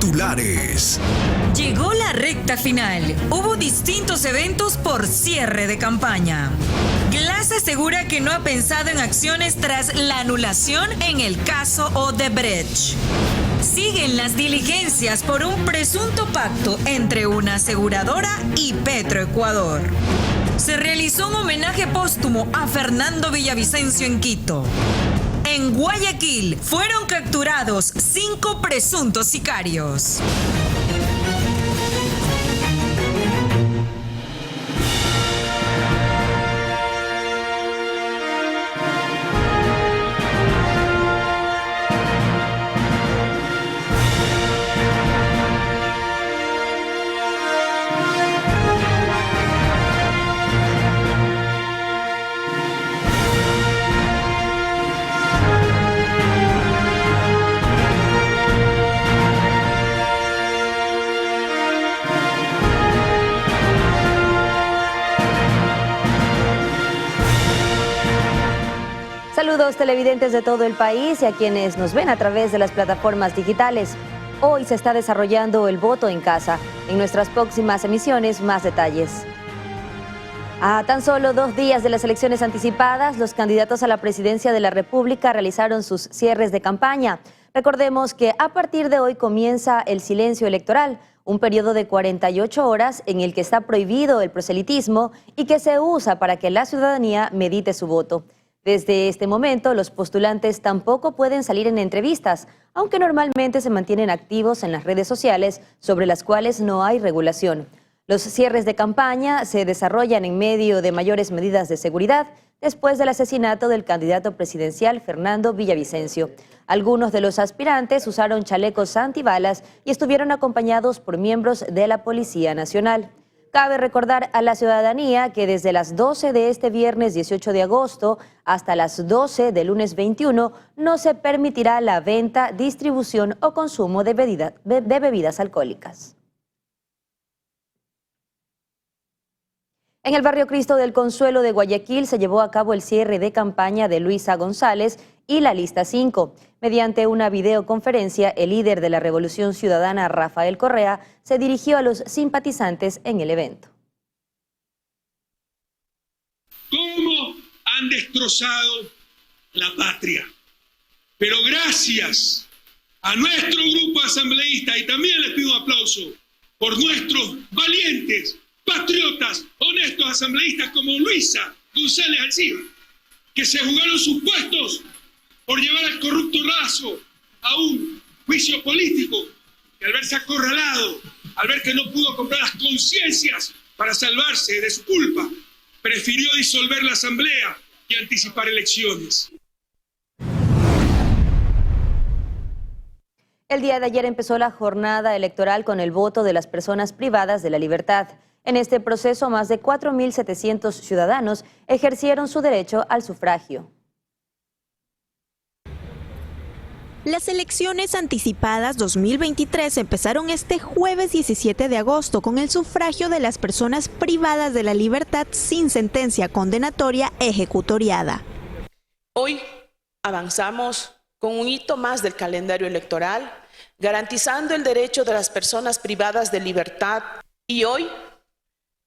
titulares. Llegó la recta final. Hubo distintos eventos por cierre de campaña. Glass asegura que no ha pensado en acciones tras la anulación en el caso Odebrecht. Siguen las diligencias por un presunto pacto entre una aseguradora y Petroecuador. Se realizó un homenaje póstumo a Fernando Villavicencio en Quito. En Guayaquil fueron capturados 5 presuntos sicarios. Saludos televidentes de todo el país y a quienes nos ven a través de las plataformas digitales. Hoy se está desarrollando el voto en casa. En nuestras próximas emisiones, más detalles. A tan solo 2 días de las elecciones anticipadas, los candidatos a la presidencia de la República realizaron sus cierres de campaña. Recordemos que a partir de hoy comienza el silencio electoral, un periodo de 48 horas en el que está prohibido el proselitismo y que se usa para que la ciudadanía medite su voto. Desde este momento, los postulantes tampoco pueden salir en entrevistas, aunque normalmente se mantienen activos en las redes sociales, sobre las cuales no hay regulación. Los cierres de campaña se desarrollan en medio de mayores medidas de seguridad después del asesinato del candidato presidencial Fernando Villavicencio. Algunos de los aspirantes usaron chalecos antibalas y estuvieron acompañados por miembros de la Policía Nacional. Cabe recordar a la ciudadanía que desde las 12 de este viernes 18 de agosto hasta las 12 del lunes 21 no se permitirá la venta, distribución o consumo de bebidas alcohólicas. En el barrio Cristo del Consuelo de Guayaquil se llevó a cabo el cierre de campaña de Luisa González y la Lista 5. Mediante una videoconferencia, el líder de la Revolución Ciudadana, Rafael Correa, se dirigió a los simpatizantes en el evento. ¿Cómo han destrozado la patria? Pero gracias a nuestro grupo asambleísta, y también les pido un aplauso por nuestros valientes, patriotas, honestos asambleístas como Luisa González Alciva, que se jugaron sus puestos por llevar al corrupto Lazo a un juicio político, que al verse acorralado, al ver que no pudo comprar las conciencias para salvarse de su culpa, prefirió disolver la asamblea y anticipar elecciones. El día de ayer empezó la jornada electoral con el voto de las personas privadas de la libertad. En este proceso, más de 4.700 ciudadanos ejercieron su derecho al sufragio. Las elecciones anticipadas 2023 empezaron este jueves 17 de agosto con el sufragio de las personas privadas de la libertad sin sentencia condenatoria ejecutoriada. Hoy avanzamos con un hito más del calendario electoral, garantizando el derecho de las personas privadas de libertad, y hoy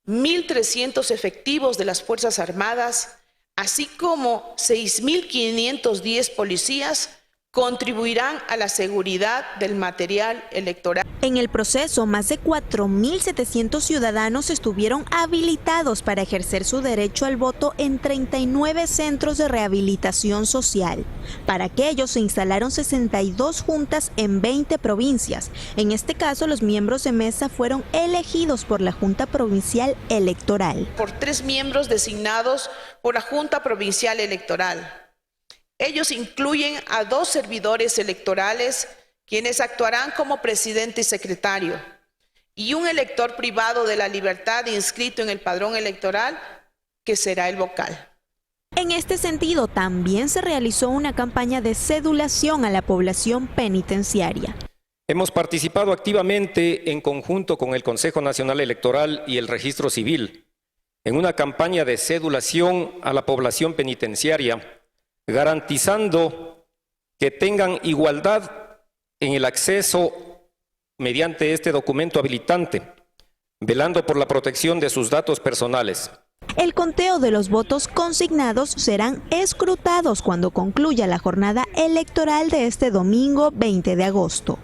1.300 efectivos de las Fuerzas Armadas, así como 6.510 policías, contribuirán a la seguridad del material electoral. En el proceso, más de 4.700 ciudadanos estuvieron habilitados para ejercer su derecho al voto en 39 centros de rehabilitación social. Para aquello se instalaron 62 juntas en 20 provincias. En este caso, los miembros de mesa fueron elegidos por la Junta Provincial Electoral. Por 3 miembros designados por la Junta Provincial Electoral. Ellos incluyen a 2 servidores electorales, quienes actuarán como presidente y secretario, y un elector privado de la libertad inscrito en el padrón electoral, que será el vocal. En este sentido, también se realizó una campaña de cedulación a la población penitenciaria. Hemos participado activamente en conjunto con el Consejo Nacional Electoral y el Registro Civil en una campaña de cedulación a la población penitenciaria, garantizando que tengan igualdad en el acceso mediante este documento habilitante, velando por la protección de sus datos personales. El conteo de los votos consignados serán escrutados cuando concluya la jornada electoral de este domingo 20 de agosto.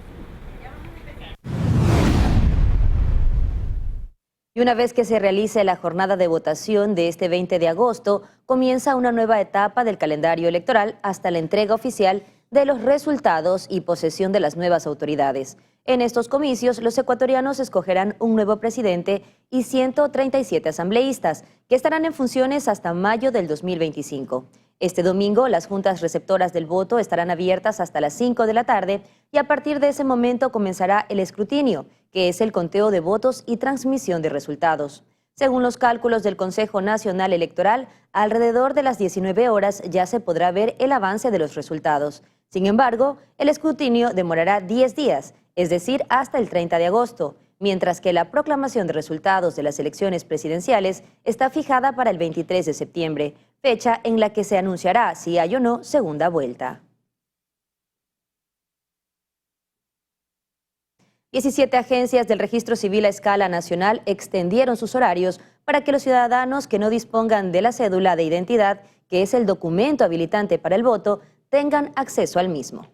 Y una vez que se realice la jornada de votación de este 20 de agosto, comienza una nueva etapa del calendario electoral hasta la entrega oficial de los resultados y posesión de las nuevas autoridades. En estos comicios, los ecuatorianos escogerán un nuevo presidente y 137 asambleístas, que estarán en funciones hasta mayo del 2025. Este domingo, las juntas receptoras del voto estarán abiertas hasta las 5 de la tarde y a partir de ese momento comenzará el escrutinio, que es el conteo de votos y transmisión de resultados. Según los cálculos del Consejo Nacional Electoral, alrededor de las 19 horas ya se podrá ver el avance de los resultados. Sin embargo, el escrutinio demorará 10 días, es decir, hasta el 30 de agosto, mientras que la proclamación de resultados de las elecciones presidenciales está fijada para el 23 de septiembre, fecha en la que se anunciará si hay o no segunda vuelta. 17 agencias del registro civil a escala nacional extendieron sus horarios para que los ciudadanos que no dispongan de la cédula de identidad, que es el documento habilitante para el voto, tengan acceso al mismo.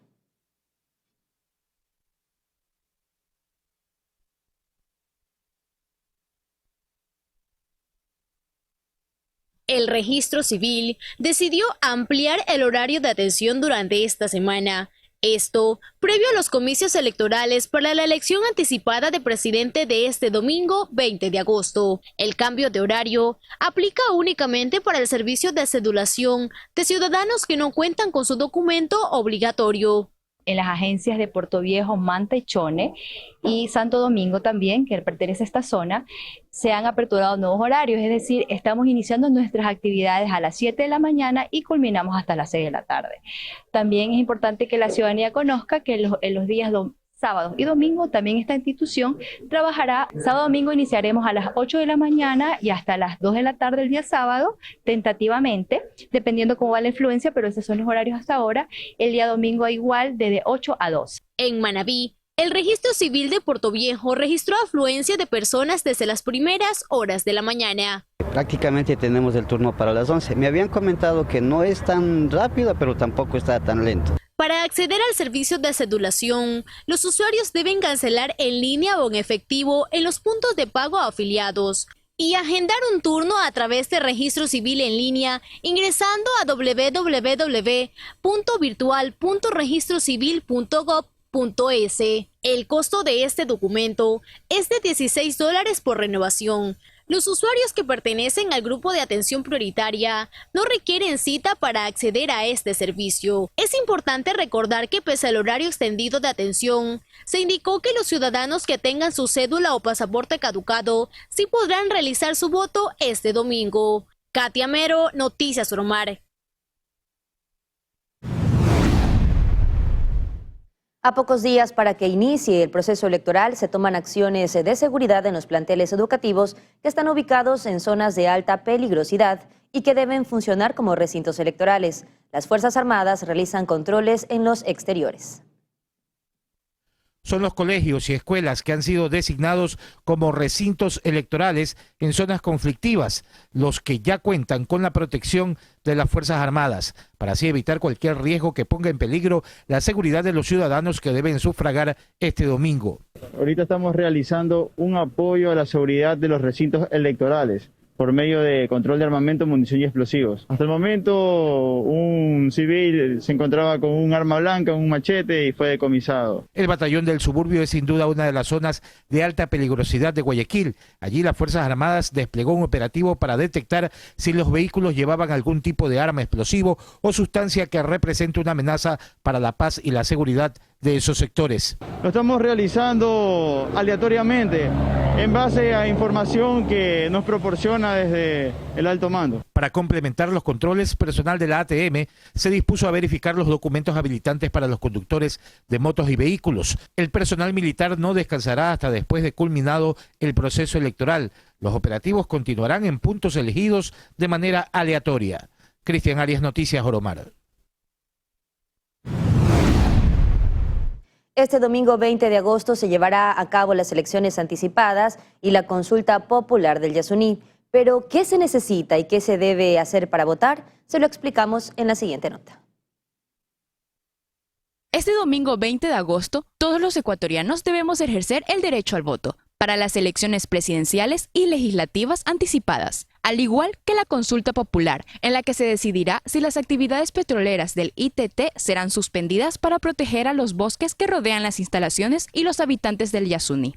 El registro civil decidió ampliar el horario de atención durante esta semana. Esto previo a los comicios electorales para la elección anticipada de presidente de este domingo 20 de agosto. El cambio de horario aplica únicamente para el servicio de cedulación de ciudadanos que no cuentan con su documento obligatorio. En las agencias de Puerto Viejo, Manta y Chone y Santo Domingo también, que pertenece a esta zona, se han aperturado nuevos horarios, es decir, estamos iniciando nuestras actividades a las 7 de la mañana y culminamos hasta las 6 de la tarde. También es importante que la ciudadanía conozca que en los días sábado y domingo también esta institución trabajará. Sábado y domingo iniciaremos a las 8 de la mañana y hasta las 2 de la tarde el día sábado, tentativamente, dependiendo cómo va la influencia, pero esos son los horarios hasta ahora. El día domingo igual, de 8 a 2. En Manabí, el registro civil de Puerto Viejo registró afluencia de personas desde las primeras horas de la mañana. Prácticamente tenemos el turno para las 11. Me habían comentado que no es tan rápido, pero tampoco está tan lento. Para acceder al servicio de cedulación, los usuarios deben cancelar en línea o en efectivo en los puntos de pago afiliados y agendar un turno a través de registro civil en línea ingresando a www.virtual.registrocivil.gov.es. El costo de este documento es de $16 por renovación. Los usuarios que pertenecen al grupo de atención prioritaria no requieren cita para acceder a este servicio. Es importante recordar que pese al horario extendido de atención, se indicó que los ciudadanos que tengan su cédula o pasaporte caducado sí podrán realizar su voto este domingo. Katia Mero, Noticias Oromar. A pocos días para que inicie el proceso electoral, se toman acciones de seguridad en los planteles educativos que están ubicados en zonas de alta peligrosidad y que deben funcionar como recintos electorales. Las Fuerzas Armadas realizan controles en los exteriores. Son los colegios y escuelas que han sido designados como recintos electorales en zonas conflictivas, los que ya cuentan con la protección de las Fuerzas Armadas, para así evitar cualquier riesgo que ponga en peligro la seguridad de los ciudadanos que deben sufragar este domingo. Ahorita estamos realizando un apoyo a la seguridad de los recintos electorales por medio de control de armamento, munición y explosivos. Hasta el momento, un civil se encontraba con un arma blanca, un machete y fue decomisado. El batallón del suburbio es sin duda una de las zonas de alta peligrosidad de Guayaquil. Allí las Fuerzas Armadas desplegó un operativo para detectar si los vehículos llevaban algún tipo de arma explosivo o sustancia que represente una amenaza para la paz y la seguridad de esos sectores. Lo estamos realizando aleatoriamente en base a información que nos proporciona desde el alto mando. Para complementar los controles, personal de la ATM se dispuso a verificar los documentos habilitantes para los conductores de motos y vehículos. El personal militar no descansará hasta después de culminado el proceso electoral. Los operativos continuarán en puntos elegidos de manera aleatoria. Cristian Arias, Noticias Oromar. Este domingo 20 de agosto se llevará a cabo las elecciones anticipadas y la consulta popular del Yasuní. Pero, ¿qué se necesita y qué se debe hacer para votar? Se lo explicamos en la siguiente nota. Este domingo 20 de agosto, todos los ecuatorianos debemos ejercer el derecho al voto para las elecciones presidenciales y legislativas anticipadas, al igual que la consulta popular, en la que se decidirá si las actividades petroleras del ITT serán suspendidas para proteger a los bosques que rodean las instalaciones y los habitantes del Yasuní.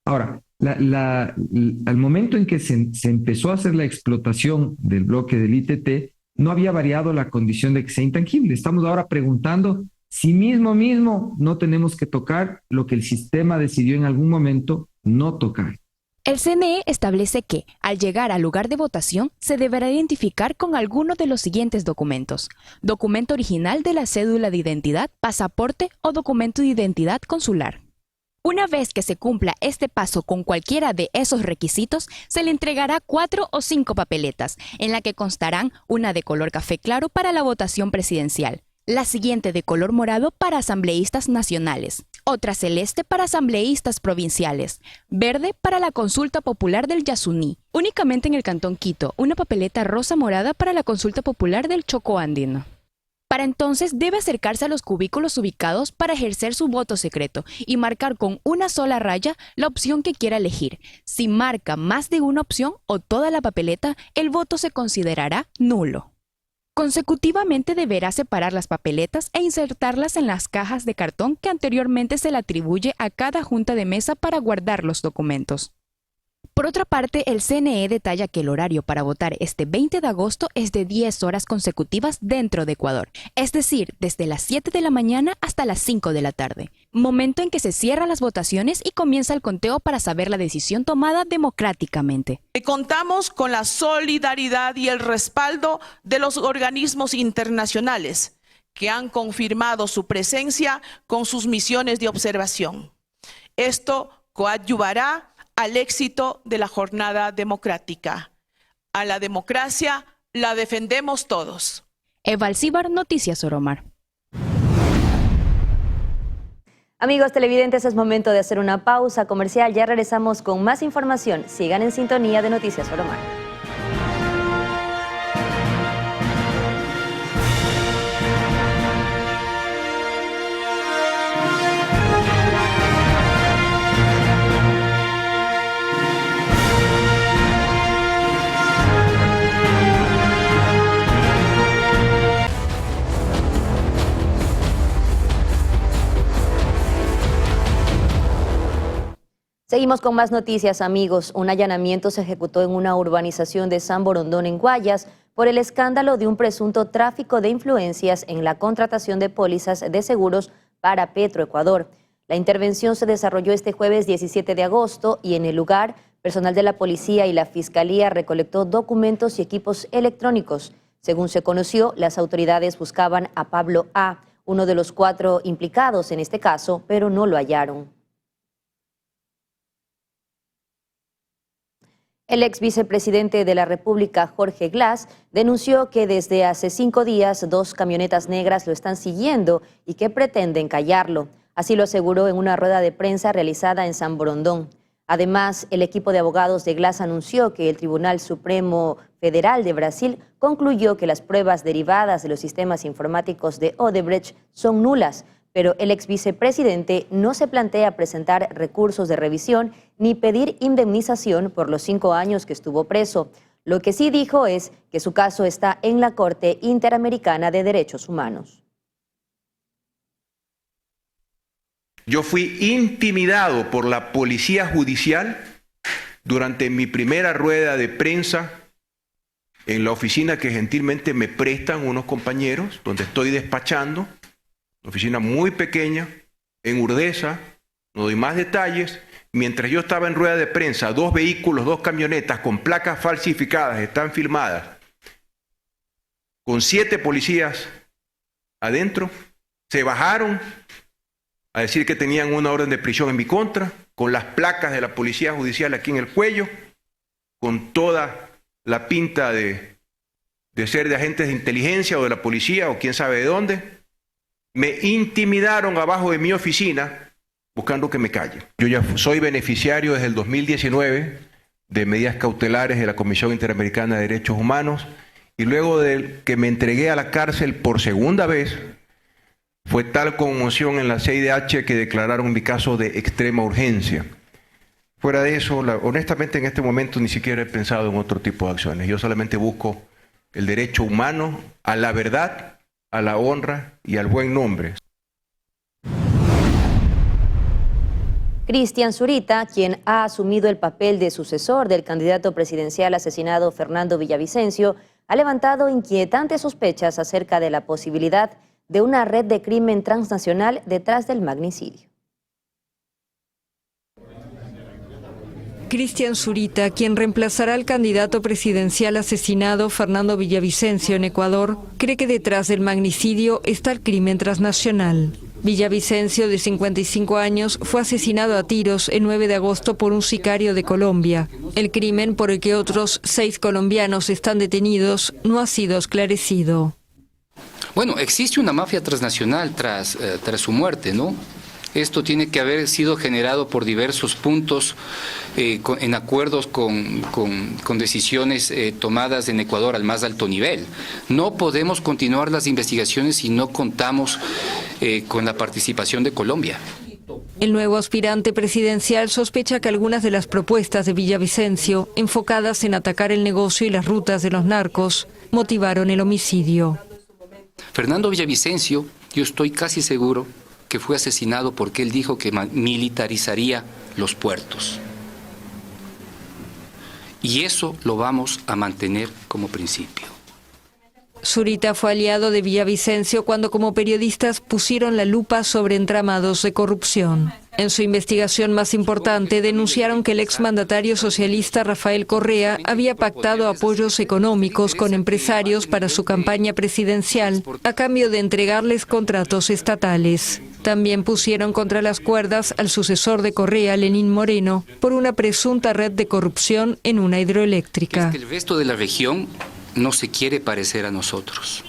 Ahora, al momento en que se empezó a hacer la explotación del bloque del ITT, no había variado la condición de que sea intangible. Estamos ahora preguntando si mismo no tenemos que tocar lo que el sistema decidió en algún momento no tocar. El CNE establece que, al llegar al lugar de votación, se deberá identificar con alguno de los siguientes documentos: documento original de la cédula de identidad, pasaporte o documento de identidad consular. Una vez que se cumpla este paso con cualquiera de esos requisitos, se le entregará 4 o 5 papeletas, en la que constarán una de color café claro para la votación presidencial, la siguiente de color morado para asambleístas nacionales, otra celeste para asambleístas provinciales, verde para la consulta popular del Yasuní. Únicamente en el Cantón Quito, una papeleta rosa morada para la consulta popular del Chocó Andino. Para entonces debe acercarse a los cubículos ubicados para ejercer su voto secreto y marcar con una sola raya la opción que quiera elegir. Si marca más de una opción o toda la papeleta, el voto se considerará nulo. Consecutivamente deberá separar las papeletas e insertarlas en las cajas de cartón que anteriormente se le atribuye a cada junta de mesa para guardar los documentos. Por otra parte, el CNE detalla que el horario para votar este 20 de agosto es de 10 horas consecutivas dentro de Ecuador, es decir, desde las 7 de la mañana hasta las 5 de la tarde, momento en que se cierran las votaciones y comienza el conteo para saber la decisión tomada democráticamente. Contamos con la solidaridad y el respaldo de los organismos internacionales que han confirmado su presencia con sus misiones de observación. Esto coadyuvará al éxito de la jornada democrática. A la democracia la defendemos todos. Eva Alcíbar, Noticias Oromar. Amigos televidentes, es momento de hacer una pausa comercial. Ya regresamos con más información. Sigan en sintonía de Noticias Oromar. Seguimos con más noticias, amigos. Un allanamiento se ejecutó en una urbanización de San Borondón, en Guayas, por el escándalo de un presunto tráfico de influencias en la contratación de pólizas de seguros para Petroecuador. La intervención se desarrolló este jueves 17 de agosto y en el lugar, personal de la policía y la fiscalía recolectó documentos y equipos electrónicos. Según se conoció, las autoridades buscaban a Pablo A., uno de los 4 implicados en este caso, pero no lo hallaron. El ex vicepresidente de la República, Jorge Glass, denunció que desde hace 5 días 2 camionetas negras lo están siguiendo y que pretenden callarlo. Así lo aseguró en una rueda de prensa realizada en San Borondón. Además, el equipo de abogados de Glass anunció que el Tribunal Supremo Federal de Brasil concluyó que las pruebas derivadas de los sistemas informáticos de Odebrecht son nulas, pero el ex vicepresidente no se plantea presentar recursos de revisión ni pedir indemnización por los 5 años que estuvo preso. Lo que sí dijo es que su caso está en la Corte Interamericana de Derechos Humanos. Yo fui intimidado por la policía judicial durante mi primera rueda de prensa en la oficina que gentilmente me prestan unos compañeros, donde estoy despachando. Una oficina muy pequeña, en Urdesa, no doy más detalles. Mientras yo estaba en rueda de prensa, 2 vehículos, 2 camionetas con placas falsificadas están filmadas, con 7 policías adentro, se bajaron a decir que tenían una orden de prisión en mi contra, con las placas de la policía judicial aquí en el cuello, con toda la pinta de ser de agentes de inteligencia o de la policía o quién sabe de dónde. me intimidaron abajo de mi oficina buscando que me calle. Yo ya soy beneficiario desde el 2019 de medidas cautelares de la Comisión Interamericana de Derechos Humanos y luego de que me entregué a la cárcel por segunda vez, fue tal conmoción en la CIDH que declararon mi caso de extrema urgencia. Fuera de eso, honestamente en este momento ni siquiera he pensado en otro tipo de acciones. Yo solamente busco el derecho humano a la verdad, a la honra y al buen nombre. Cristian Zurita, quien ha asumido el papel de sucesor del candidato presidencial asesinado Fernando Villavicencio, ha levantado inquietantes sospechas acerca de la posibilidad de una red de crimen transnacional detrás del magnicidio. Cristian Zurita, quien reemplazará al candidato presidencial asesinado Fernando Villavicencio en Ecuador, cree que detrás del magnicidio está el crimen transnacional. Villavicencio, de 55 años, fue asesinado a tiros el 9 de agosto por un sicario de Colombia. El crimen, por el que otros 6 colombianos están detenidos, no ha sido esclarecido. Bueno, existe una mafia transnacional tras su muerte, ¿no? Esto tiene que haber sido generado por diversos puntos en acuerdos con decisiones tomadas en Ecuador al más alto nivel. No podemos continuar las investigaciones si no contamos con la participación de Colombia. El nuevo aspirante presidencial sospecha que algunas de las propuestas de Villavicencio, enfocadas en atacar el negocio y las rutas de los narcos, motivaron el homicidio. Fernando Villavicencio, yo estoy casi seguro que fue asesinado porque él dijo que militarizaría los puertos. Y eso lo vamos a mantener como principio. Zurita fue aliado de Villavicencio cuando como periodistas pusieron la lupa sobre entramados de corrupción. En su investigación más importante denunciaron que el exmandatario socialista Rafael Correa había pactado apoyos económicos con empresarios para su campaña presidencial a cambio de entregarles contratos estatales. También pusieron contra las cuerdas al sucesor de Correa, Lenín Moreno, por una presunta red de corrupción en una hidroeléctrica. Es que el resto de la región no se quiere parecer a nosotros.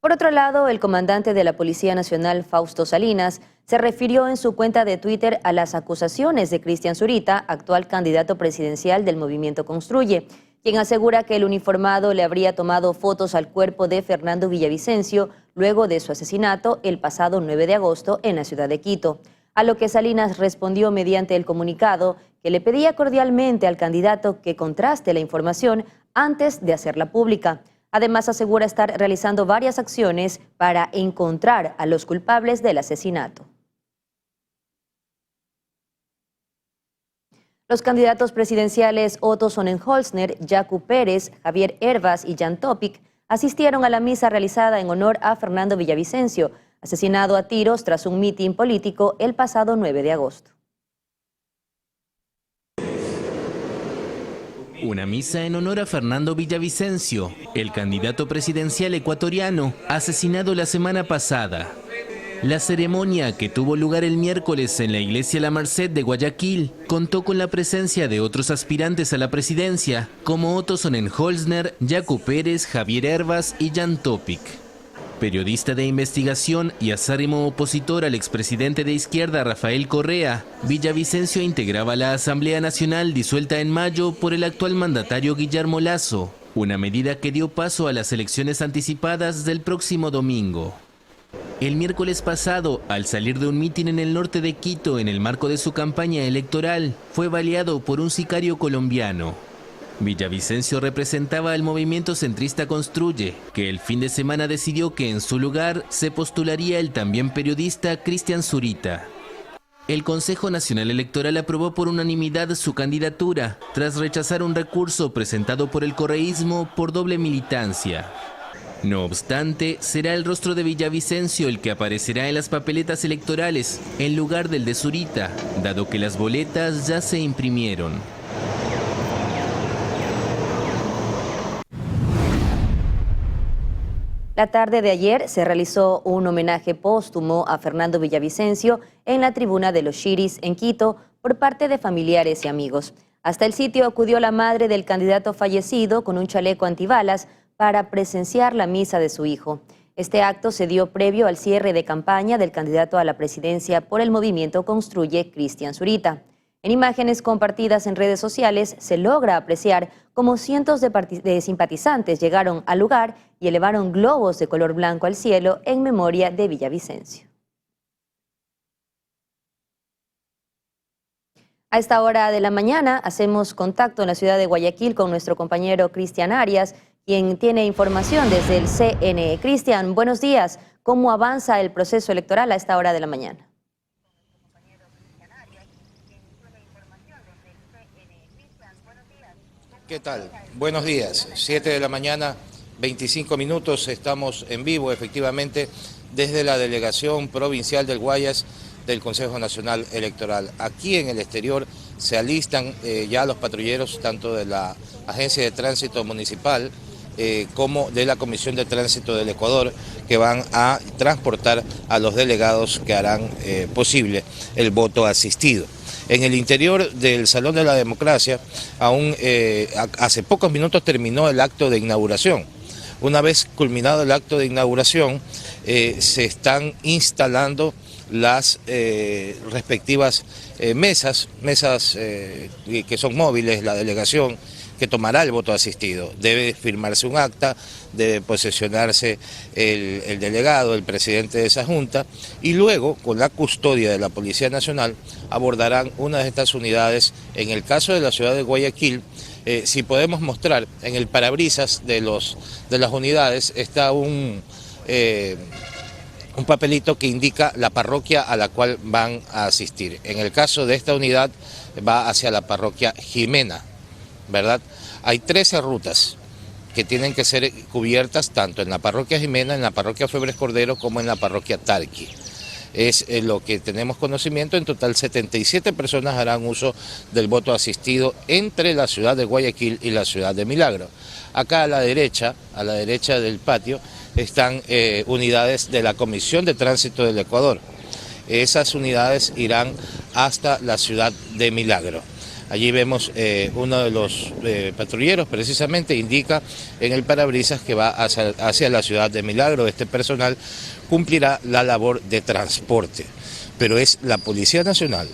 Por otro lado, el comandante de la Policía Nacional, Fausto Salinas, se refirió en su cuenta de Twitter a las acusaciones de Cristian Zurita, actual candidato presidencial del Movimiento Construye, quien asegura que el uniformado le habría tomado fotos al cuerpo de Fernando Villavicencio luego de su asesinato el pasado 9 de agosto en la ciudad de Quito. A lo que Salinas respondió mediante el comunicado que le pedía cordialmente al candidato que contraste la información antes de hacerla pública. Además, asegura estar realizando varias acciones para encontrar a los culpables del asesinato. Los candidatos presidenciales Otto Sonnenholzner, Yacu Pérez, Javier Hervas y Jan Topic asistieron a la misa realizada en honor a Fernando Villavicencio, asesinado a tiros tras un mitin político el pasado 9 de agosto. Una misa en honor a Fernando Villavicencio, el candidato presidencial ecuatoriano, asesinado la semana pasada. La ceremonia, que tuvo lugar el miércoles en la iglesia La Merced de Guayaquil, contó con la presencia de otros aspirantes a la presidencia, como Otto Sonnenholzner, Yacu Pérez, Javier Hervas y Jan Topic. Periodista de investigación y acérrimo opositor al expresidente de izquierda Rafael Correa, Villavicencio integraba la Asamblea Nacional disuelta en mayo por el actual mandatario Guillermo Lasso, una medida que dio paso a las elecciones anticipadas del próximo domingo. El miércoles pasado, al salir de un mitin en el norte de Quito en el marco de su campaña electoral, fue baleado por un sicario colombiano. Villavicencio representaba al movimiento centrista Construye, que el fin de semana decidió que en su lugar se postularía el también periodista Cristian Zurita. El Consejo Nacional Electoral aprobó por unanimidad su candidatura, tras rechazar un recurso presentado por el correísmo por doble militancia. No obstante, será el rostro de Villavicencio el que aparecerá en las papeletas electorales, en lugar del de Zurita, dado que las boletas ya se imprimieron. La tarde de ayer se realizó un homenaje póstumo a Fernando Villavicencio en la tribuna de los Chiris en Quito por parte de familiares y amigos. Hasta el sitio acudió la madre del candidato fallecido con un chaleco antibalas para presenciar la misa de su hijo. Este acto se dio previo al cierre de campaña del candidato a la presidencia por el movimiento Construye, Cristian Zurita. En imágenes compartidas en redes sociales se logra apreciar cómo cientos de simpatizantes llegaron al lugar y elevaron globos de color blanco al cielo en memoria de Villavicencio. A esta hora de la mañana hacemos contacto en la ciudad de Guayaquil con nuestro compañero Cristian Arias, quien tiene información desde el CNE. Cristian, buenos días. ¿Cómo avanza el proceso electoral a esta hora de la mañana? ¿Qué tal? Buenos días. 7 de la mañana, 25 minutos. Estamos en vivo, efectivamente, desde la delegación provincial del Guayas del Consejo Nacional Electoral. Aquí en el exterior se alistan ya los patrulleros tanto de la Agencia de Tránsito Municipal como de la Comisión de Tránsito del Ecuador, que van a transportar a los delegados que harán posible el voto asistido. En el interior del Salón de la Democracia, aún hace pocos minutos terminó el acto de inauguración. Una vez culminado el acto de inauguración, se están instalando las respectivas mesas que son móviles, la delegación que tomará el voto asistido. Debe firmarse un acta, debe posesionarse el delegado, el presidente de esa junta, y luego, con la custodia de la Policía Nacional, abordarán una de estas unidades. En el caso de la ciudad de Guayaquil, si podemos mostrar, en el parabrisas de las unidades está un papelito que indica la parroquia a la cual van a asistir. En el caso de esta unidad va hacia la parroquia Jimena, ¿verdad? Hay 13 rutas que tienen que ser cubiertas tanto en la parroquia Jimena, en la parroquia Febres Cordero, como en la parroquia Tarqui. Es lo que tenemos conocimiento. En total 77 personas harán uso del voto asistido entre la ciudad de Guayaquil y la ciudad de Milagro. Acá a la derecha del patio, están unidades de la Comisión de Tránsito del Ecuador. Esas unidades irán hasta la ciudad de Milagro. Allí vemos uno de los patrulleros, precisamente indica en el parabrisas que va hacia la ciudad de Milagro. Este personal cumplirá la labor de transporte, pero es la Policía Nacional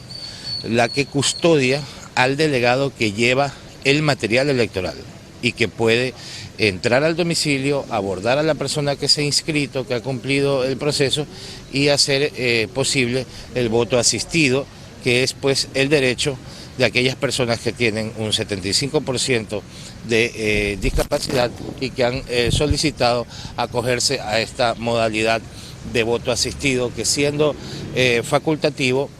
la que custodia al delegado que lleva el material electoral y que puede entrar al domicilio, abordar a la persona que se ha inscrito, que ha cumplido el proceso, y hacer posible el voto asistido, que es pues el derecho de aquellas personas que tienen un 75% de discapacidad y que han solicitado acogerse a esta modalidad de voto asistido, que siendo facultativo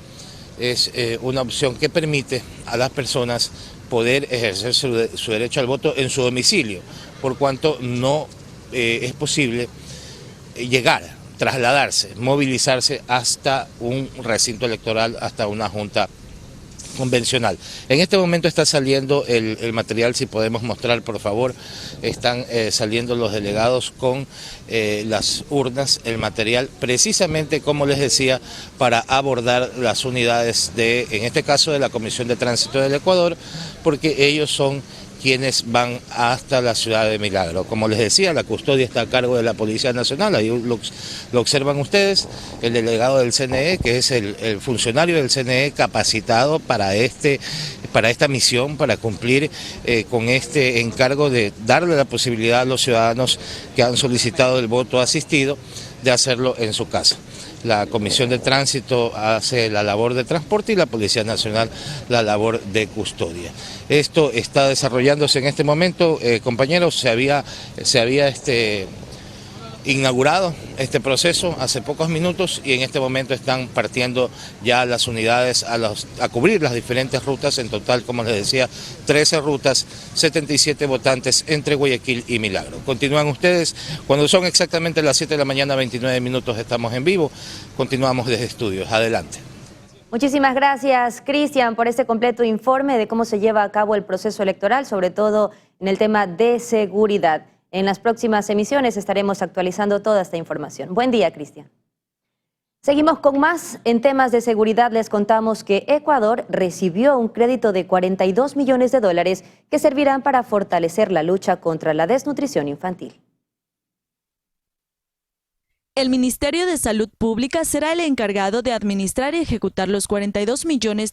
es una opción que permite a las personas poder ejercer su derecho al voto en su domicilio, por cuanto no es posible llegar, trasladarse, movilizarse hasta un recinto electoral, hasta una junta convencional. En este momento está saliendo el material, si podemos mostrar por favor, están saliendo los delegados con las urnas, el material, precisamente como les decía, para abordar las unidades en este caso de la Comisión de Tránsito del Ecuador, porque ellos son quienes van hasta la ciudad de Milagro. Como les decía, la custodia está a cargo de la Policía Nacional, ahí lo observan ustedes, el delegado del CNE, que es el funcionario del CNE capacitado para esta misión, para cumplir con este encargo de darle la posibilidad a los ciudadanos que han solicitado el voto asistido de hacerlo en su casa. La Comisión de Tránsito hace la labor de transporte y la Policía Nacional la labor de custodia. Esto está desarrollándose en este momento, compañeros, se había inaugurado este proceso hace pocos minutos y en este momento están partiendo ya las unidades a cubrir las diferentes rutas. En total, como les decía, 13 rutas, 77 votantes entre Guayaquil y Milagro. Continúan ustedes, cuando son exactamente las 7 de la mañana, 29 minutos, estamos en vivo. Continuamos desde estudios. Adelante. Muchísimas gracias, Cristian, por este completo informe de cómo se lleva a cabo el proceso electoral, sobre todo en el tema de seguridad. En las próximas emisiones estaremos actualizando toda esta información. Buen día, Cristian. Seguimos con más. En temas de seguridad les contamos que Ecuador recibió un crédito de $42 millones que servirán para fortalecer la lucha contra la desnutrición infantil. El Ministerio de Salud Pública será el encargado de administrar y ejecutar los $42 millones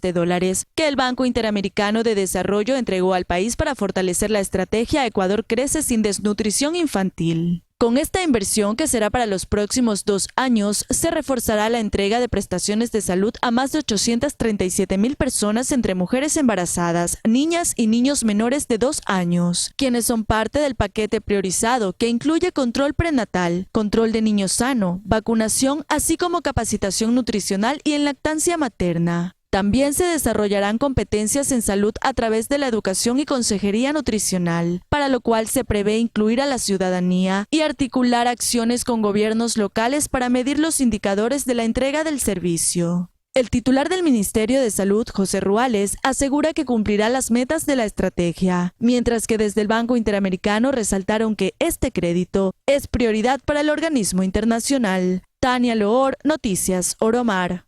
que el Banco Interamericano de Desarrollo entregó al país para fortalecer la estrategia Ecuador Crece sin Desnutrición Infantil. Con esta inversión, que será para los próximos 2 años, se reforzará la entrega de prestaciones de salud a más de 837,000 personas entre mujeres embarazadas, niñas y niños menores de 2 años, quienes son parte del paquete priorizado que incluye control prenatal, control de niño sano, vacunación, así como capacitación nutricional y en lactancia materna. También se desarrollarán competencias en salud a través de la educación y consejería nutricional, para lo cual se prevé incluir a la ciudadanía y articular acciones con gobiernos locales para medir los indicadores de la entrega del servicio. El titular del Ministerio de Salud, José Ruales, asegura que cumplirá las metas de la estrategia, mientras que desde el Banco Interamericano resaltaron que este crédito es prioridad para el organismo internacional. Tania Loor, Noticias Oromar.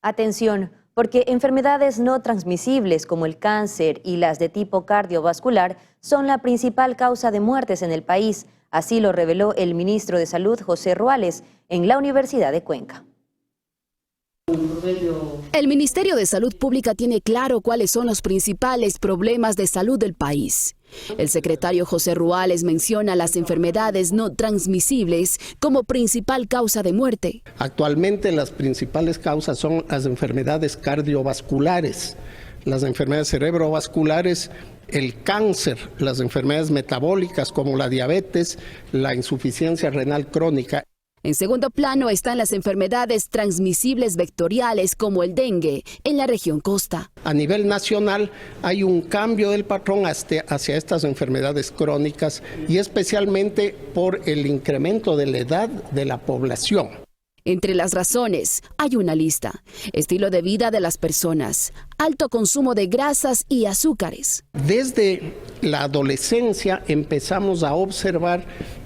Atención, porque enfermedades no transmisibles como el cáncer y las de tipo cardiovascular son la principal causa de muertes en el país. Así lo reveló el ministro de Salud, José Ruales, en la Universidad de Cuenca. El Ministerio de Salud Pública tiene claro cuáles son los principales problemas de salud del país. El secretario José Ruales menciona las enfermedades no transmisibles como principal causa de muerte. Actualmente las principales causas son las enfermedades cardiovasculares, las enfermedades cerebrovasculares, el cáncer, las enfermedades metabólicas como la diabetes, la insuficiencia renal crónica. En segundo plano están las enfermedades transmisibles vectoriales como el dengue en la región costa. A nivel nacional hay un cambio del patrón hacia estas enfermedades crónicas y especialmente por el incremento de la edad de la población. Entre las razones hay una lista: estilo de vida de las personas, alto consumo de grasas y azúcares. Desde la adolescencia empezamos a observar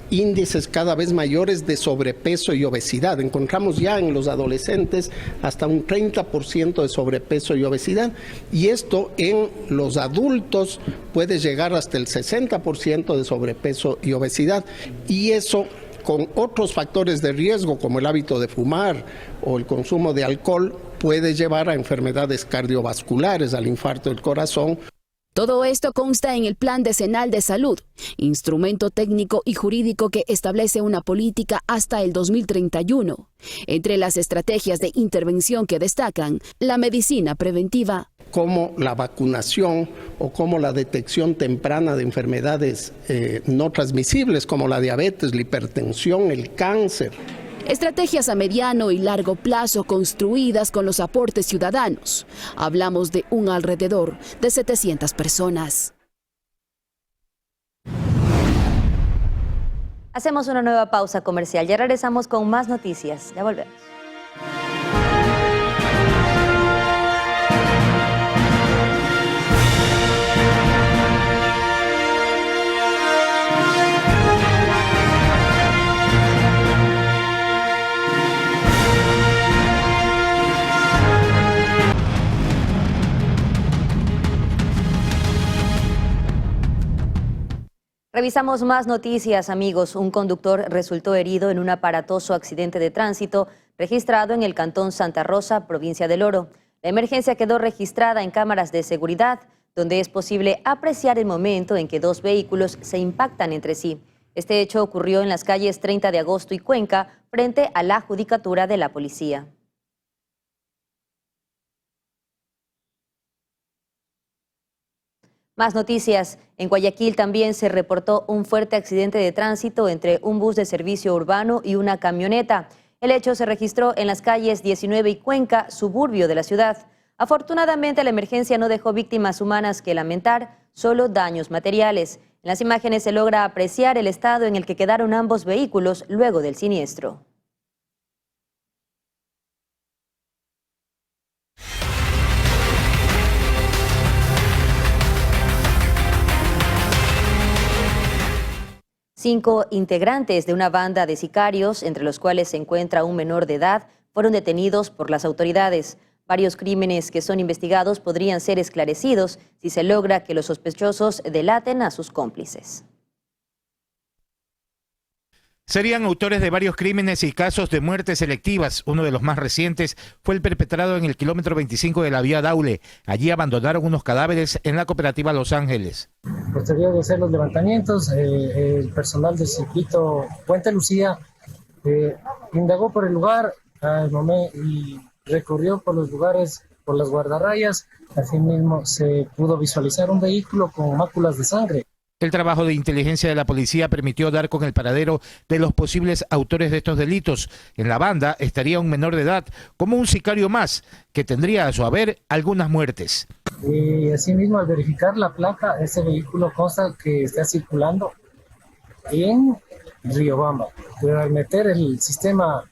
índices cada vez mayores de sobrepeso y obesidad. Encontramos ya en los adolescentes hasta un 30% de sobrepeso y obesidad, y esto en los adultos puede llegar hasta el 60% de sobrepeso y obesidad, y eso con otros factores de riesgo como el hábito de fumar o el consumo de alcohol puede llevar a enfermedades cardiovasculares, al infarto del corazón. Todo esto consta en el Plan Decenal de Salud, instrumento técnico y jurídico que establece una política hasta el 2031. Entre las estrategias de intervención que destacan, la medicina preventiva, como la vacunación o como la detección temprana de enfermedades no transmisibles como la diabetes, la hipertensión, el cáncer. Estrategias a mediano y largo plazo construidas con los aportes ciudadanos. Hablamos de un alrededor de 700 personas. Hacemos una nueva pausa comercial. Ya regresamos con más noticias. Ya volvemos. Revisamos más noticias, amigos. Un conductor resultó herido en un aparatoso accidente de tránsito registrado en el cantón Santa Rosa, provincia del Oro. La emergencia quedó registrada en cámaras de seguridad, donde es posible apreciar el momento en que 2 vehículos se impactan entre sí. Este hecho ocurrió en las calles 30 de Agosto y Cuenca, frente a la Judicatura de la Policía. Más noticias. En Guayaquil también se reportó un fuerte accidente de tránsito entre un bus de servicio urbano y una camioneta. El hecho se registró en las calles 19 y Cuenca, suburbio de la ciudad. Afortunadamente, la emergencia no dejó víctimas humanas que lamentar, solo daños materiales. En las imágenes se logra apreciar el estado en el que quedaron ambos vehículos luego del siniestro. 5 integrantes de una banda de sicarios, entre los cuales se encuentra un menor de edad, fueron detenidos por las autoridades. Varios crímenes que son investigados podrían ser esclarecidos si se logra que los sospechosos delaten a sus cómplices. Serían autores de varios crímenes y casos de muertes selectivas. Uno de los más recientes fue el perpetrado en el kilómetro 25 de la vía Daule. Allí abandonaron unos cadáveres en la cooperativa Los Ángeles. Posterior de hacer los levantamientos, el personal del circuito Puente Lucía indagó por el lugar y recorrió por los lugares, por las guardarrayas. Asimismo, se pudo visualizar un vehículo con máculas de sangre. El trabajo de inteligencia de la policía permitió dar con el paradero de los posibles autores de estos delitos. En la banda estaría un menor de edad, como un sicario más, que tendría a su haber algunas muertes. Y asimismo, al verificar la placa, ese vehículo consta que está circulando en Riobamba. Pero al meter el sistema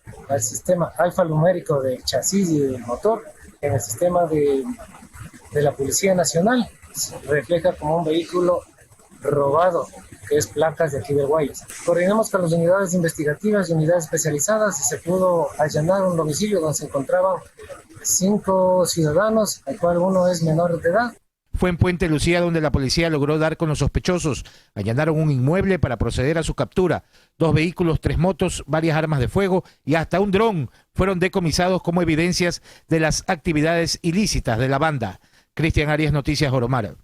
alfanumérico del chasis y del motor en el sistema de la Policía Nacional, refleja como un vehículo robado, que es placas de aquí de Guayas. Coordinamos con las unidades investigativas y unidades especializadas y se pudo allanar un domicilio donde se encontraban 5 ciudadanos, al cual uno es menor de edad. Fue en Puente Lucía donde la policía logró dar con los sospechosos. Allanaron un inmueble para proceder a su captura. 2 vehículos, 3 motos, varias armas de fuego y hasta un dron fueron decomisados como evidencias de las actividades ilícitas de la banda. Cristian Arias, Noticias Oromar.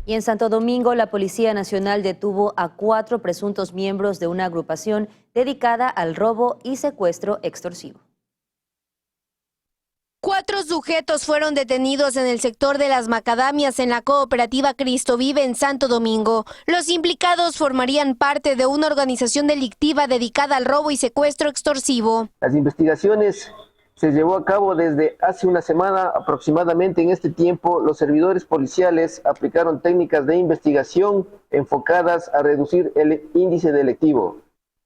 Y en Santo Domingo, la Policía Nacional detuvo a 4 presuntos miembros de una agrupación dedicada al robo y secuestro extorsivo. 4 sujetos fueron detenidos en el sector de las macadamias en la cooperativa Cristo Vive en Santo Domingo. Los implicados formarían parte de una organización delictiva dedicada al robo y secuestro extorsivo. Las investigaciones se llevó a cabo desde hace una semana aproximadamente. En este tiempo, los servidores policiales aplicaron técnicas de investigación enfocadas a reducir el índice delictivo.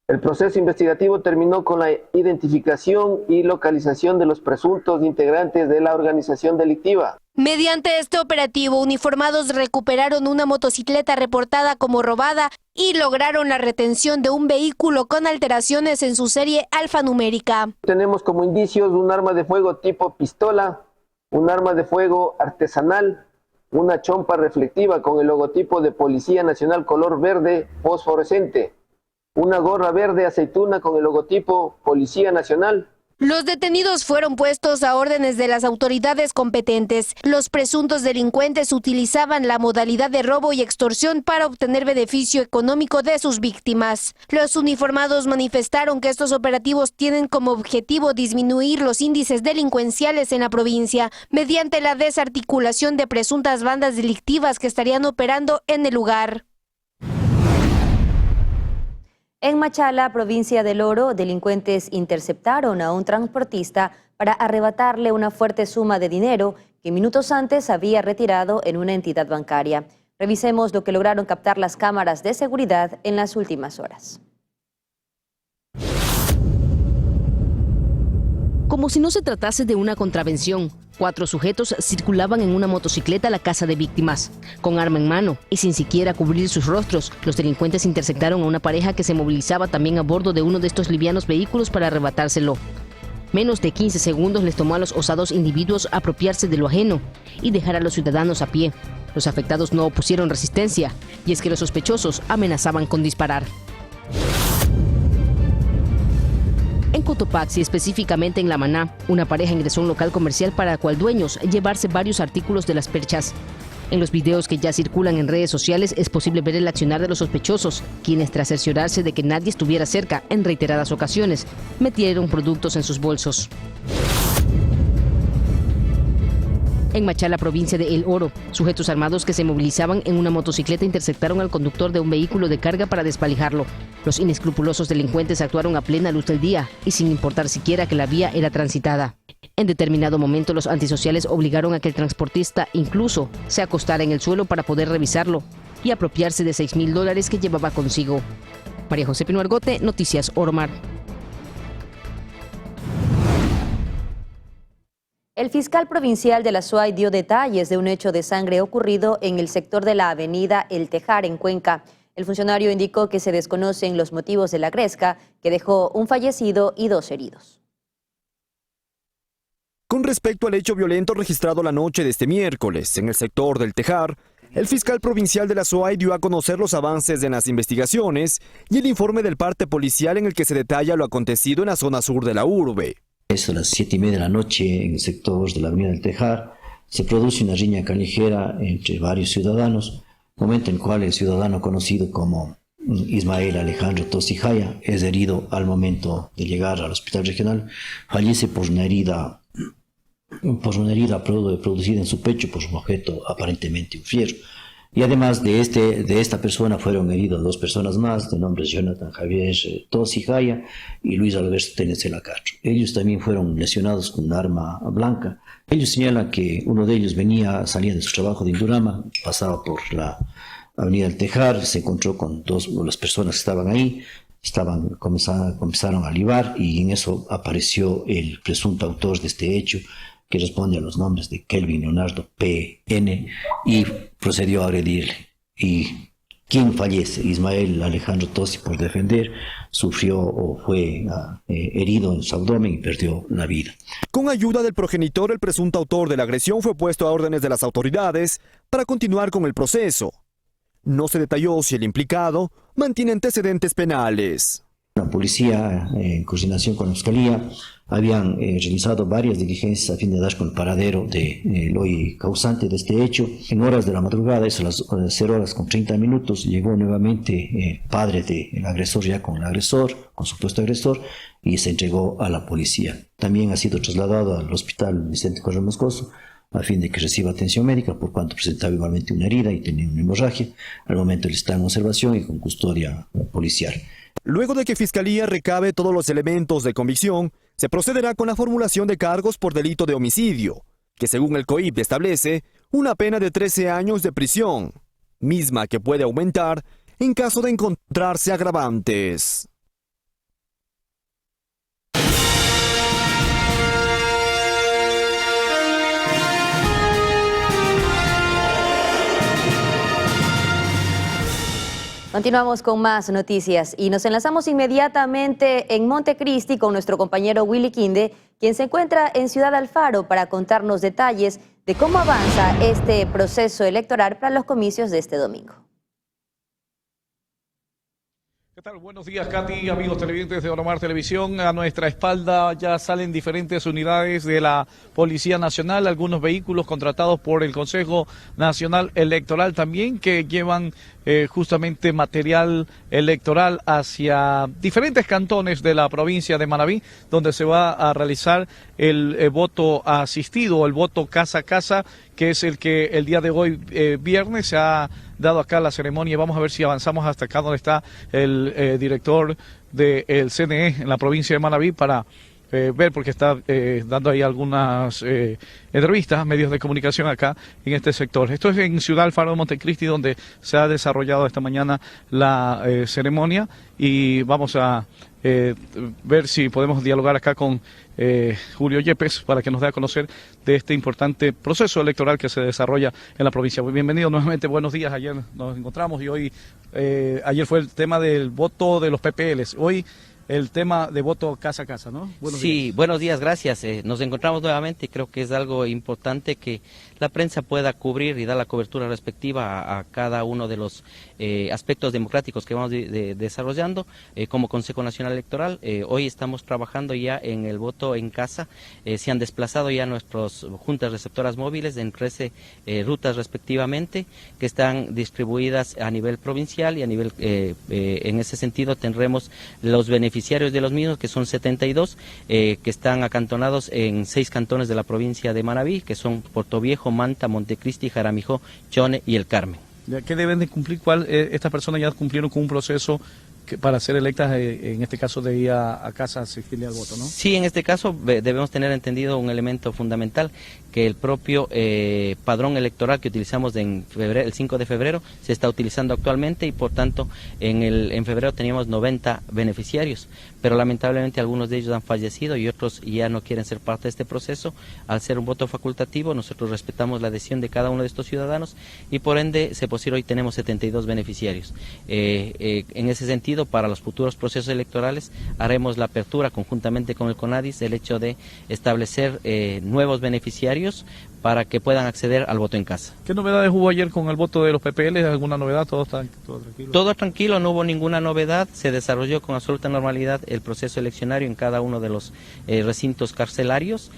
El proceso investigativo terminó con la identificación y localización de los presuntos integrantes de la organización delictiva. Mediante este operativo, uniformados recuperaron una motocicleta reportada como robada y lograron la retención de un vehículo con alteraciones en su serie alfanumérica. Tenemos como indicios un arma de fuego tipo pistola, un arma de fuego artesanal, una chompa reflectiva con el logotipo de Policía Nacional color verde fosforescente, una gorra verde aceituna con el logotipo Policía Nacional. Los detenidos fueron puestos a órdenes de las autoridades competentes. Los presuntos delincuentes utilizaban la modalidad de robo y extorsión para obtener beneficio económico de sus víctimas. Los uniformados manifestaron que estos operativos tienen como objetivo disminuir los índices delincuenciales en la provincia mediante la desarticulación de presuntas bandas delictivas que estarían operando en el lugar. En Machala, provincia del Oro, delincuentes interceptaron a un transportista para arrebatarle una fuerte suma de dinero que minutos antes había retirado en una entidad bancaria. Revisemos lo que lograron captar las cámaras de seguridad en las últimas horas. Como si no se tratase de una contravención, 4 sujetos circulaban en una motocicleta a la casa de víctimas. Con arma en mano y sin siquiera cubrir sus rostros, los delincuentes interceptaron a una pareja que se movilizaba también a bordo de uno de estos livianos vehículos para arrebatárselo. Menos de 15 segundos les tomó a los osados individuos apropiarse de lo ajeno y dejar a los ciudadanos a pie. Los afectados no opusieron resistencia, y es que los sospechosos amenazaban con disparar. En Cotopaxi, específicamente en La Maná, una pareja ingresó a un local comercial para cual dueños llevarse varios artículos de las perchas. En los videos que ya circulan en redes sociales es posible ver el accionar de los sospechosos, quienes tras cerciorarse de que nadie estuviera cerca en reiteradas ocasiones, metieron productos en sus bolsos. En Machala, provincia de El Oro, sujetos armados que se movilizaban en una motocicleta interceptaron al conductor de un vehículo de carga para desvalijarlo. Los inescrupulosos delincuentes actuaron a plena luz del día y sin importar siquiera que la vía era transitada. En determinado momento, los antisociales obligaron a que el transportista incluso se acostara en el suelo para poder revisarlo y apropiarse de $6,000 que llevaba consigo. María José Pino Argote, Noticias Oromar. El fiscal provincial de la SUAY dio detalles de un hecho de sangre ocurrido en el sector de la avenida El Tejar, en Cuenca. El funcionario indicó que se desconocen los motivos de la gresca, que dejó un fallecido y 2 heridos. Con respecto al hecho violento registrado la noche de este miércoles en el sector del Tejar, el fiscal provincial de la SUAY dio a conocer los avances en las investigaciones y el informe del parte policial en el que se detalla lo acontecido en la zona sur de la urbe. Es a las 7:30 de la noche en el sector de la avenida del Tejar. Se produce una riña callejera entre varios ciudadanos, momento en el cual el ciudadano conocido como Ismael Alejandro Tosijaya es herido al momento de llegar al hospital regional. Fallece por una herida producida en su pecho por un objeto aparentemente un fierro. Y además de esta persona fueron heridos 2 personas más, de nombres Jonathan Javier Tosijaya y Luis Alberto Tenecela Castro. Ellos también fueron lesionados con un arma blanca. Ellos señalan que uno de ellos salía de su trabajo de Indurama, pasaba por la avenida del Tejar, se encontró con 2 de las personas que estaban ahí, comenzaron a libar y en eso apareció el presunto autor de este hecho, que responde a los nombres de Kelvin Leonardo P.N. y procedió a agredirle. Y quien fallece, Ismael Alejandro Tosi, por defender, sufrió o fue herido en su abdomen y perdió la vida. Con ayuda del progenitor, el presunto autor de la agresión fue puesto a órdenes de las autoridades para continuar con el proceso. No se detalló si el implicado mantiene antecedentes penales. La policía, en coordinación con la fiscalía, habían realizado varias diligencias a fin de dar con el paradero del hoy causante de este hecho. En horas de la madrugada, eso a las 0:30, llegó nuevamente el padre del agresor ya con supuesto agresor, y se entregó a la policía. También ha sido trasladado al hospital Vicente Correa Moscoso a fin de que reciba atención médica, por cuanto presentaba igualmente una herida y tenía una hemorragia. Al momento él está en observación y con custodia policial. Luego de que Fiscalía recabe todos los elementos de convicción, se procederá con la formulación de cargos por delito de homicidio, que según el COIP establece una pena de 13 años de prisión, misma que puede aumentar en caso de encontrarse agravantes. Continuamos con más noticias y nos enlazamos inmediatamente en Montecristi con nuestro compañero Willy Quinde, quien se encuentra en Ciudad Alfaro para contarnos detalles de cómo avanza este proceso electoral para los comicios de este domingo. ¿Qué tal? Buenos días, Katy, amigos televidentes de Oromar Televisión. A nuestra espalda ya salen diferentes unidades de la Policía Nacional, algunos vehículos contratados por el Consejo Nacional Electoral también, que llevan justamente material electoral hacia diferentes cantones de la provincia de Manabí, donde se va a realizar el voto asistido, el voto casa a casa, que es el que el día de hoy, viernes, se ha dado acá la ceremonia. Vamos a ver si avanzamos hasta acá donde está el director del CNE en la provincia de Manabí para ver, porque está dando ahí algunas entrevistas a medios de comunicación acá en este sector. Esto es en Ciudad Alfaro de Montecristi, donde se ha desarrollado esta mañana la ceremonia, y vamos a ver si podemos dialogar acá con Julio Yepes para que nos dé a conocer de este importante proceso electoral que se desarrolla en la provincia. Bienvenido nuevamente, buenos días. Ayer nos encontramos y hoy, ayer fue el tema del voto de los PPLs, hoy el tema de voto casa a casa, ¿no? Buenos días. Buenos días, gracias. Nos encontramos nuevamente y creo que es algo importante que la prensa pueda cubrir y dar la cobertura respectiva a cada uno de los aspectos democráticos que vamos desarrollando como Consejo Nacional Electoral. Hoy estamos trabajando ya en el voto en casa. Se han desplazado ya nuestras juntas receptoras móviles en 13 rutas respectivamente, que están distribuidas a nivel provincial y a nivel, en ese sentido tendremos los beneficiarios de los mismos, que son 72, que están acantonados en 6 cantones de la provincia de Manabí, que son Portoviejo, Manta, Montecristi, Jaramijó, Chone y El Carmen. ¿Qué deben de cumplir? Estas personas ya cumplieron con un proceso para ser electas, en este caso, de ir a casa a asistirle al voto, ¿no? Sí, en este caso debemos tener entendido un elemento fundamental, que el propio padrón electoral que utilizamos el 5 de febrero se está utilizando actualmente y por tanto en febrero teníamos 90 beneficiarios, pero lamentablemente algunos de ellos han fallecido y otros ya no quieren ser parte de este proceso. Al ser un voto facultativo, nosotros respetamos la decisión de cada uno de estos ciudadanos y por ende, hoy tenemos 72 beneficiarios. En ese sentido, para los futuros procesos electorales haremos la apertura conjuntamente con el CONADIS del hecho de establecer nuevos beneficiarios para que puedan acceder al voto en casa. ¿Qué novedades hubo ayer con el voto de los PPL? ¿Alguna novedad? ¿Todo tranquilo? Todo tranquilo, no hubo ninguna novedad, se desarrolló con absoluta normalidad el proceso eleccionario en cada uno de los recintos carcelarios,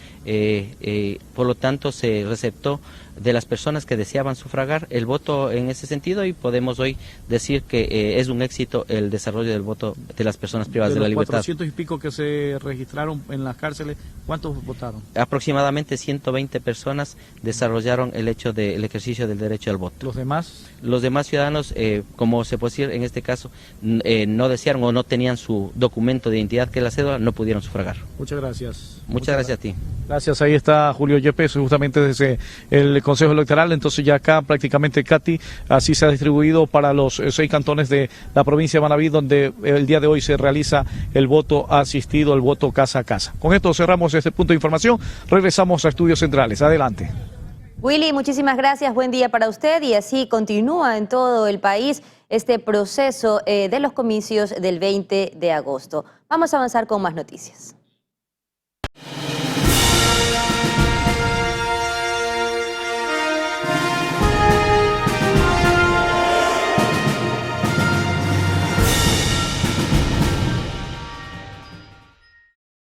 por lo tanto se receptó de las personas que deseaban sufragar el voto en ese sentido y podemos hoy decir que es un éxito el desarrollo del voto de las personas privadas de la libertad. De los 400 y pico que se registraron en las cárceles, ¿cuántos votaron? Aproximadamente 120 personas desarrollaron el ejercicio del derecho al voto. ¿Los demás? Los demás ciudadanos, como se puede decir en este caso, no desearon o no tenían su documento de identidad, que es la cédula, no pudieron sufragar. Muchas gracias. Muchas gracias a ti. Gracias, ahí está Julio Yepes, justamente desde el Consejo Electoral. Entonces ya acá prácticamente, Katy, así se ha distribuido para los 6 cantones de la provincia de Manabí, donde el día de hoy se realiza el voto asistido, el voto casa a casa. Con esto cerramos este punto de información, regresamos a Estudios Centrales. Adelante. Willy, muchísimas gracias, buen día para usted, y así continúa en todo el país este proceso de los comicios del 20 de agosto. Vamos a avanzar con más noticias.